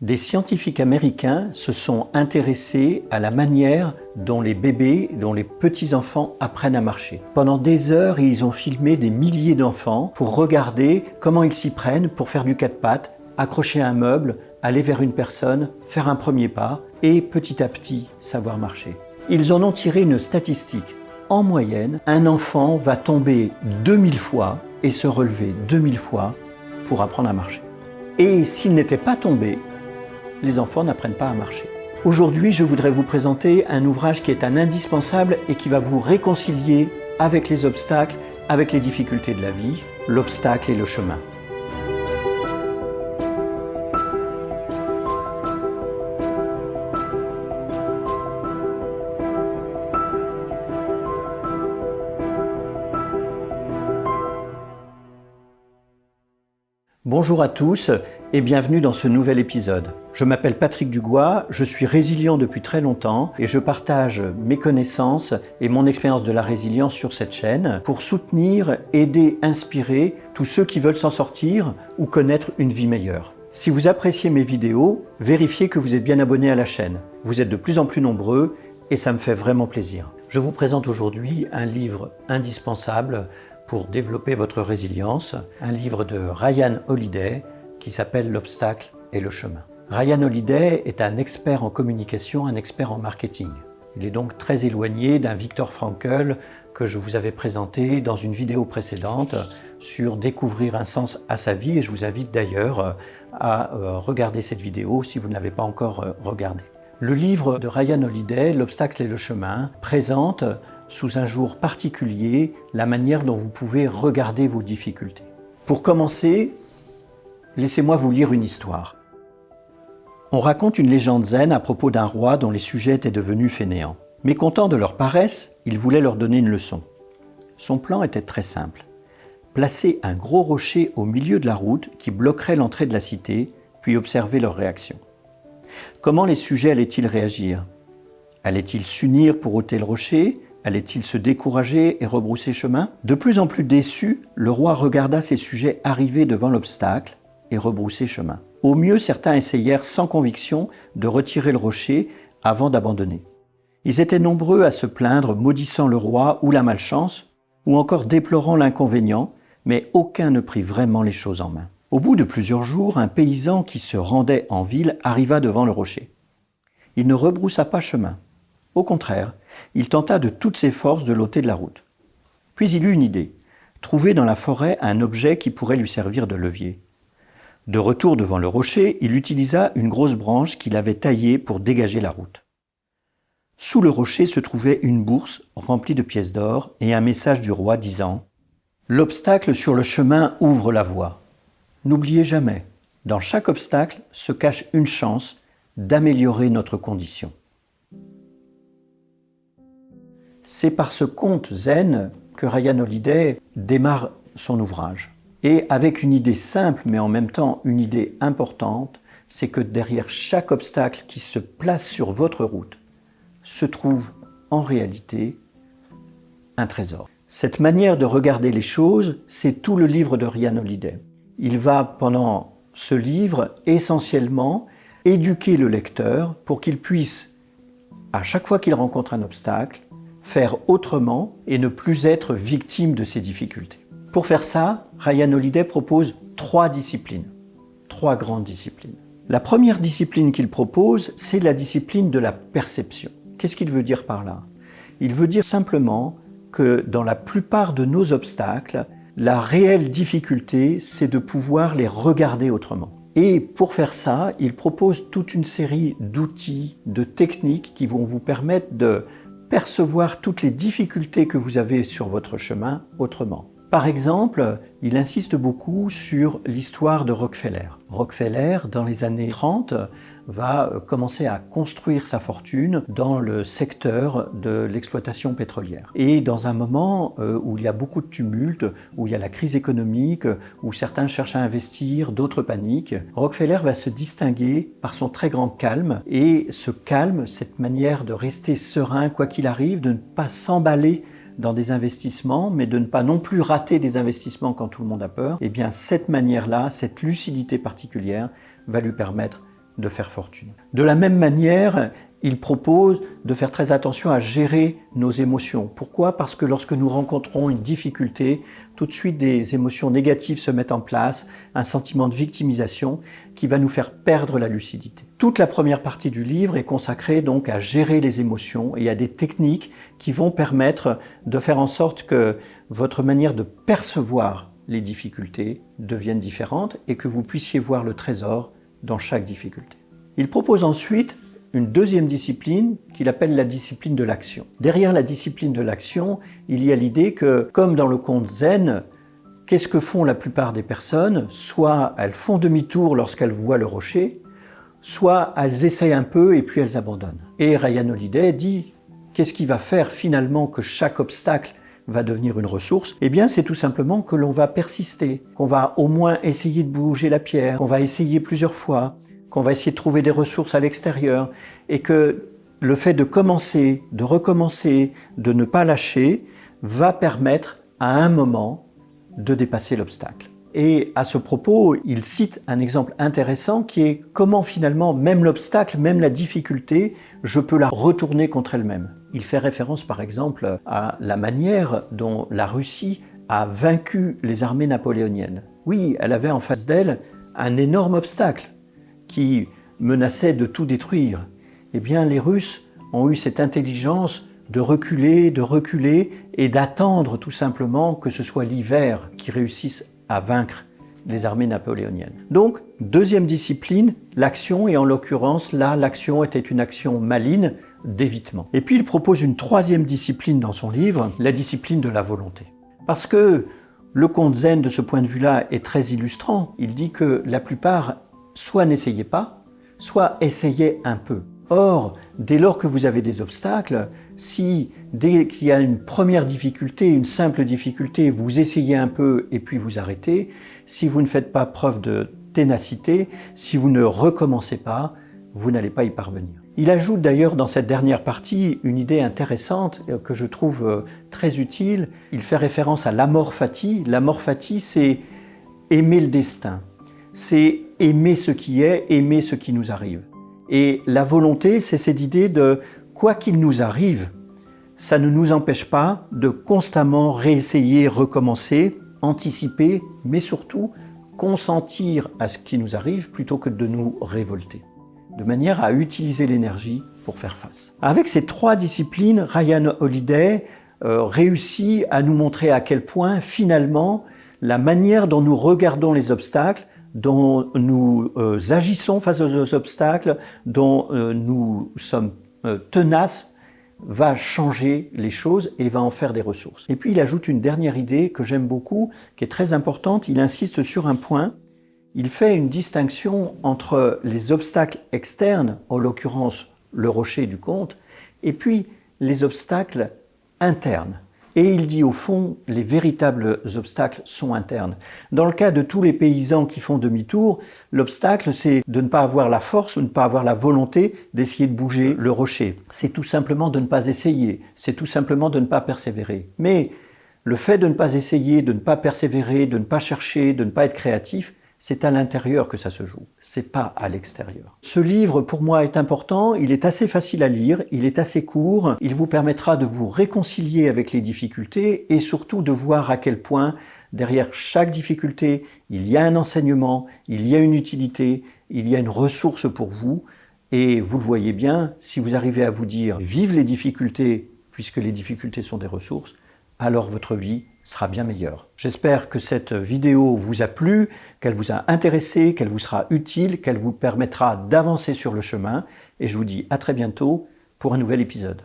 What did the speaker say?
Des scientifiques américains se sont intéressés à la manière dont les bébés, dont les petits-enfants apprennent à marcher. Pendant des heures, ils ont filmé des milliers d'enfants pour regarder comment ils s'y prennent pour faire du quatre pattes, accrocher un meuble, aller vers une personne, faire un premier pas et petit à petit savoir marcher. Ils en ont tiré une statistique. En moyenne, un enfant va tomber 2000 fois et se relever 2000 fois pour apprendre à marcher. Et s'il n'était pas tombé, les enfants n'apprennent pas à marcher. Aujourd'hui, je voudrais vous présenter un ouvrage qui est un indispensable et qui va vous réconcilier avec les obstacles, avec les difficultés de la vie, L'obstacle et le chemin. Bonjour à tous et bienvenue dans ce nouvel épisode. Je m'appelle Patrick Dugois, je suis résilient depuis très longtemps et je partage mes connaissances et mon expérience de la résilience sur cette chaîne pour soutenir, aider, inspirer tous ceux qui veulent s'en sortir ou connaître une vie meilleure. Si vous appréciez mes vidéos, vérifiez que vous êtes bien abonné à la chaîne. Vous êtes de plus en plus nombreux et ça me fait vraiment plaisir. Je vous présente aujourd'hui un livre indispensable pour développer votre résilience, un livre de Ryan Holiday qui s'appelle L'obstacle et le chemin. Ryan Holiday est un expert en communication, un expert en marketing. Il est donc très éloigné d'un Viktor Frankl que je vous avais présenté dans une vidéo précédente sur découvrir un sens à sa vie et je vous invite d'ailleurs à regarder cette vidéo si vous ne l'avez pas encore regardée. Le livre de Ryan Holiday, L'obstacle et le chemin, présente sous un jour particulier la manière dont vous pouvez regarder vos difficultés. Pour commencer, laissez-moi vous lire une histoire. On raconte une légende zen à propos d'un roi dont les sujets étaient devenus fainéants. Mécontent de leur paresse, il voulait leur donner une leçon. Son plan était très simple. Placer un gros rocher au milieu de la route qui bloquerait l'entrée de la cité, puis observer leur réaction. Comment les sujets allaient-ils réagir? Allaient-ils s'unir pour ôter le rocher? Allait-il se décourager et rebrousser chemin? De plus en plus déçu, le roi regarda ses sujets arriver devant l'obstacle et rebrousser chemin. Au mieux, certains essayèrent sans conviction de retirer le rocher avant d'abandonner. Ils étaient nombreux à se plaindre, maudissant le roi ou la malchance, ou encore déplorant l'inconvénient, mais aucun ne prit vraiment les choses en main. Au bout de plusieurs jours, un paysan qui se rendait en ville arriva devant le rocher. Il ne rebroussa pas chemin. Au contraire, il tenta de toutes ses forces de l'ôter de la route. Puis il eut une idée, trouver dans la forêt un objet qui pourrait lui servir de levier. De retour devant le rocher, il utilisa une grosse branche qu'il avait taillée pour dégager la route. Sous le rocher se trouvait une bourse remplie de pièces d'or et un message du roi disant « L'obstacle sur le chemin ouvre la voie. N'oubliez jamais, dans chaque obstacle se cache une chance d'améliorer notre condition. » C'est par ce conte zen que Ryan Holiday démarre son ouvrage. Et avec une idée simple, mais en même temps une idée importante, c'est que derrière chaque obstacle qui se place sur votre route se trouve en réalité un trésor. Cette manière de regarder les choses, c'est tout le livre de Ryan Holiday. Il va, pendant ce livre, essentiellement éduquer le lecteur pour qu'il puisse, à chaque fois qu'il rencontre un obstacle, faire autrement et ne plus être victime de ses difficultés. Pour faire ça, Ryan Holiday propose 3 disciplines, 3 grandes disciplines. La première discipline qu'il propose, c'est la discipline de la perception. Qu'est-ce qu'il veut dire par là? Il veut dire simplement que dans la plupart de nos obstacles, la réelle difficulté, c'est de pouvoir les regarder autrement. Et pour faire ça, il propose toute une série d'outils, de techniques qui vont vous permettre de percevoir toutes les difficultés que vous avez sur votre chemin autrement. Par exemple, il insiste beaucoup sur l'histoire de Rockefeller. Rockefeller, dans les années 30, va commencer à construire sa fortune dans le secteur de l'exploitation pétrolière. Et dans un moment où il y a beaucoup de tumulte, où il y a la crise économique, où certains cherchent à investir, d'autres paniquent, Rockefeller va se distinguer par son très grand calme. Et ce calme, cette manière de rester serein quoi qu'il arrive, de ne pas s'emballer dans des investissements, mais de ne pas non plus rater des investissements quand tout le monde a peur, eh bien cette manière-là, cette lucidité particulière va lui permettre de faire fortune. De la même manière, il propose de faire très attention à gérer nos émotions. Pourquoi? Parce que lorsque nous rencontrons une difficulté, tout de suite des émotions négatives se mettent en place, un sentiment de victimisation qui va nous faire perdre la lucidité. Toute la première partie du livre est consacrée donc à gérer les émotions et à des techniques qui vont permettre de faire en sorte que votre manière de percevoir les difficultés devienne différente et que vous puissiez voir le trésor dans chaque difficulté. Il propose ensuite une deuxième discipline qu'il appelle la discipline de l'action. Derrière la discipline de l'action, il y a l'idée que, comme dans le conte zen, qu'est-ce que font la plupart des personnes? Soit elles font demi-tour lorsqu'elles voient le rocher, soit elles essayent un peu et puis elles abandonnent. Et Ryan Holiday dit, qu'est-ce qui va faire finalement que chaque obstacle va devenir une ressource? Eh bien, c'est tout simplement que l'on va persister, qu'on va au moins essayer de bouger la pierre, qu'on va essayer plusieurs fois, qu'on va essayer de trouver des ressources à l'extérieur et que le fait de commencer, de recommencer, de ne pas lâcher va permettre à un moment de dépasser l'obstacle. Et à ce propos, il cite un exemple intéressant qui est comment finalement même l'obstacle, même la difficulté, je peux la retourner contre elle-même. Il fait référence par exemple à la manière dont la Russie a vaincu les armées napoléoniennes. Oui, elle avait en face d'elle un énorme obstacle qui menaçait de tout détruire. Eh bien, les Russes ont eu cette intelligence de reculer et d'attendre tout simplement que ce soit l'hiver qui réussisse à vaincre les armées napoléoniennes. Donc, deuxième discipline, l'action, et en l'occurrence, là, l'action était une action maligne d'évitement. Et puis, il propose une troisième discipline dans son livre, la discipline de la volonté. Parce que le conte zen, de ce point de vue-là, est très illustrant. Il dit que la plupart soit n'essayez pas, soit essayez un peu. Or, dès lors que vous avez des obstacles, si dès qu'il y a une première difficulté, une simple difficulté, vous essayez un peu et puis vous arrêtez, si vous ne faites pas preuve de ténacité, si vous ne recommencez pas, vous n'allez pas y parvenir. Il ajoute d'ailleurs dans cette dernière partie une idée intéressante que je trouve très utile. Il fait référence à l'amor fati. L'amor fati, c'est aimer le destin. C'est aimer ce qui est, aimer ce qui nous arrive. Et la volonté, c'est cette idée de quoi qu'il nous arrive, ça ne nous empêche pas de constamment réessayer, recommencer, anticiper, mais surtout consentir à ce qui nous arrive plutôt que de nous révolter, de manière à utiliser l'énergie pour faire face. Avec ces trois disciplines, Ryan Holiday réussit à nous montrer à quel point finalement la manière dont nous regardons les obstacles, dont nous agissons face aux obstacles, dont nous sommes tenaces, va changer les choses et va en faire des ressources. Et puis il ajoute une dernière idée que j'aime beaucoup, qui est très importante. Il insiste sur un point. Il fait une distinction entre les obstacles externes, en l'occurrence le rocher du conte, et puis les obstacles internes. Et il dit au fond, les véritables obstacles sont internes. Dans le cas de tous les paysans qui font demi-tour, l'obstacle c'est de ne pas avoir la force ou de ne pas avoir la volonté d'essayer de bouger le rocher. C'est tout simplement de ne pas essayer, c'est tout simplement de ne pas persévérer. Mais le fait de ne pas essayer, de ne pas persévérer, de ne pas chercher, de ne pas être créatif, c'est à l'intérieur que ça se joue, c'est pas à l'extérieur. Ce livre, pour moi, est important, il est assez facile à lire, il est assez court, il vous permettra de vous réconcilier avec les difficultés et surtout de voir à quel point, derrière chaque difficulté, il y a un enseignement, il y a une utilité, il y a une ressource pour vous. Et vous le voyez bien, si vous arrivez à vous dire « vive les difficultés » puisque les difficultés sont des ressources, alors votre vie sera bien meilleure. J'espère que cette vidéo vous a plu, qu'elle vous a intéressé, qu'elle vous sera utile, qu'elle vous permettra d'avancer sur le chemin. Et je vous dis à très bientôt pour un nouvel épisode.